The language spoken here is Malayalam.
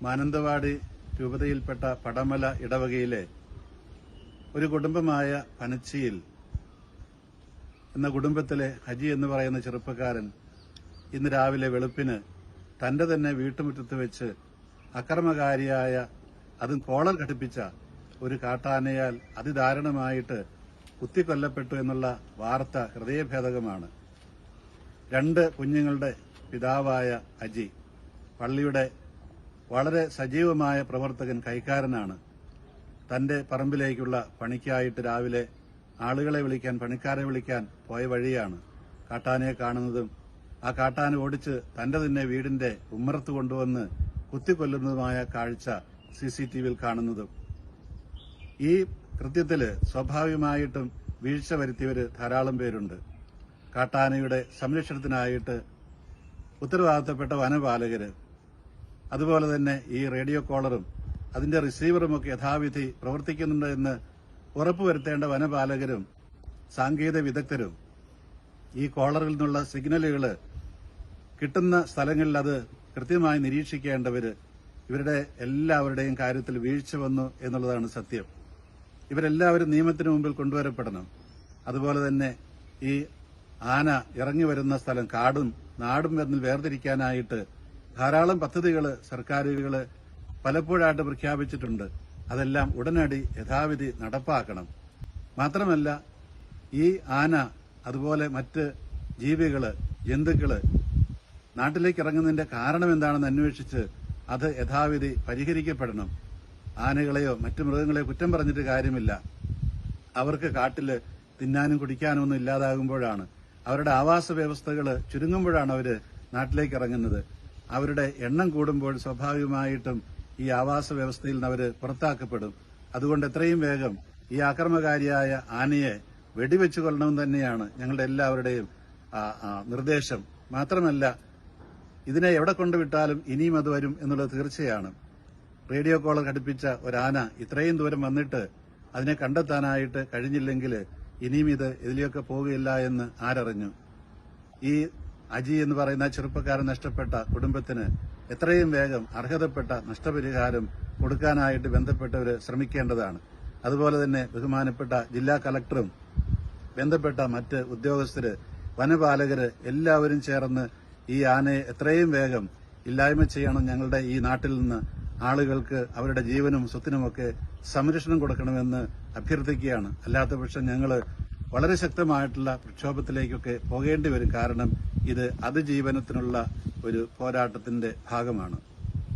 മാനന്തവാടി രൂപതയിൽപ്പെട്ട പടമല ഇടവകയിലെ ഒരു കുടുംബമായ പനച്ചിയിൽ എന്ന കുടുംബത്തിലെ ഹജി എന്ന് പറയുന്ന ചെറുപ്പക്കാരൻ ഇന്ന് രാവിലെ വെളുപ്പിന് തന്റെ തന്നെ വീട്ടുമുറ്റത്ത് വെച്ച് അക്രമകാരിയായ അതും കോളർ ഘടിപ്പിച്ച ഒരു കാട്ടാനയാൽ അതിദാരുണമായിട്ട് കുത്തിക്കൊല്ലപ്പെട്ടു എന്നുള്ള വാർത്ത ഹൃദയഭേദകമാണ്. 2 കുഞ്ഞുങ്ങളുടെ പിതാവായ ഹജി പള്ളിയുടെ വളരെ സജീവമായ പ്രവർത്തകൻ, കൈക്കാരനാണ്. തന്റെ പറമ്പിലേക്കുള്ള പണിക്കായിട്ട് രാവിലെ ആളുകളെ വിളിക്കാൻ, പണിക്കാരെ വിളിക്കാൻ പോയ വഴിയാണ് കാട്ടാനയെ കാണുന്നതും ആ കാട്ടാന ഓടിച്ച് തന്റെ തന്നെ വീടിന്റെ ഉമ്മറത്ത് കൊണ്ടുവന്ന് കുത്തിക്കൊല്ലുന്നതുമായ കാഴ്ച CCTVയിൽ കാണുന്നതും. ഈ കൃത്യത്തില് സ്വാഭാവികമായിട്ടും വീഴ്ച വരുത്തിയവര് ധാരാളം പേരുണ്ട്. കാട്ടാനയുടെ സംരക്ഷണത്തിനായിട്ട് ഉത്തരവാദിത്തപ്പെട്ട വനപാലകര്, അതുപോലെ തന്നെ ഈ റേഡിയോ കോളറും അതിന്റെ റിസീവറുമൊക്കെ യഥാവിധി പ്രവർത്തിക്കുന്നുണ്ട് എന്ന് ഉറപ്പുവരുത്തേണ്ട വനപാലകരും സാങ്കേതിക വിദഗ്ധരും ഈ കോളറിൽ നിന്നുള്ള സിഗ്നലുകൾ കിട്ടുന്ന സ്ഥലങ്ങളിൽ അത് കൃത്യമായി നിരീക്ഷിക്കേണ്ടവര്, ഇവരുടെ എല്ലാവരുടെയും കാര്യത്തിൽ വീഴ്ച വന്നു എന്നുള്ളതാണ് സത്യം. ഇവരെല്ലാവരും നിയമത്തിന് മുമ്പിൽ കൊണ്ടുവരപ്പെടണം. അതുപോലെ തന്നെ ഈ ആന ഇറങ്ങി വരുന്ന സ്ഥലം കാടും നാടും എന്നിൽ വേർതിരിക്കാനായിട്ട് ധാരാളം പദ്ധതികൾ സർക്കാരുകൾ പലപ്പോഴായിട്ട് പ്രഖ്യാപിച്ചിട്ടുണ്ട്. അതെല്ലാം ഉടനടി യഥാവിധി നടപ്പാക്കണം. മാത്രമല്ല, ഈ ആന അതുപോലെ മറ്റ് ജീവികള്, ജന്തുക്കള് നാട്ടിലേക്ക് ഇറങ്ങുന്നതിന്റെ കാരണം എന്താണെന്ന് അന്വേഷിച്ച് അത് യഥാവിധി പരിഹരിക്കപ്പെടണം. ആനകളെയോ മറ്റു മൃഗങ്ങളെയോ കുറ്റം പറഞ്ഞിട്ട് കാര്യമില്ല. അവർക്ക് കാട്ടില് തിന്നാനും കുടിക്കാനും ഒന്നും ഇല്ലാതാകുമ്പോഴാണ്, അവരുടെ ആവാസ വ്യവസ്ഥകൾ ചുരുങ്ങുമ്പോഴാണ് അവര് നാട്ടിലേക്ക് ഇറങ്ങുന്നത്. അവരുടെ എണ്ണം കൂടുമ്പോൾ സ്വാഭാവികമായിട്ടും ഈ ആവാസ വ്യവസ്ഥയിൽ നിന്ന് അവര് പുറത്താക്കപ്പെടും. അതുകൊണ്ട് എത്രയും വേഗം ഈ ആക്രമകാരിയായ ആനയെ വെടിവെച്ചു കൊല്ലണമെന്ന് തന്നെയാണ് ഞങ്ങളുടെ എല്ലാവരുടെയും നിർദ്ദേശം. മാത്രമല്ല, ഇതിനെ എവിടെ കൊണ്ടുവിട്ടാലും ഇനിയും അത് വരും എന്നുള്ളത് തീർച്ചയാണ്. റേഡിയോ കോളർ ഘടിപ്പിച്ച ഒരാന ഇത്രയും ദൂരം വന്നിട്ട് അതിനെ കണ്ടെത്താനായിട്ട് കഴിഞ്ഞില്ലെങ്കിൽ ഇനിയും ഇത് ഇതിലേക്ക് പോവുകയില്ല എന്ന് ആരറിഞ്ഞു? ഈ അജി എന്ന് പറയുന്ന ചെറുപ്പക്കാരൻ നഷ്ടപ്പെട്ട കുടുംബത്തിന് എത്രയും വേഗം അർഹതപ്പെട്ട നഷ്ടപരിഹാരം കൊടുക്കാനായിട്ട് ബന്ധപ്പെട്ടവർ ശ്രമിക്കേണ്ടതാണ്. അതുപോലെ തന്നെ ബഹുമാനപ്പെട്ട ജില്ലാ കളക്ടറും ബന്ധപ്പെട്ട മറ്റ് ഉദ്യോഗസ്ഥര്, വനപാലകര് എല്ലാവരും ചേർന്ന് ഈ ആനയെ എത്രയും വേഗം ഇല്ലായ്മ ചെയ്യണം. ഞങ്ങളുടെ ഈ നാട്ടിൽ നിന്ന് ആളുകൾക്ക് അവരുടെ ജീവനും സ്വത്തിനുമൊക്കെ സംരക്ഷണം കൊടുക്കണമെന്ന് അഭ്യർത്ഥിക്കുകയാണ്. അല്ലാത്തപക്ഷം ഞങ്ങൾ വളരെ ശക്തമായിട്ടുള്ള പ്രക്ഷോഭത്തിലേക്കൊക്കെ പോകേണ്ടി വരും. കാരണം ഇത് അതിജീവനത്തിനുള്ള ഒരു പോരാട്ടത്തിന്റെ ഭാഗമാണ്.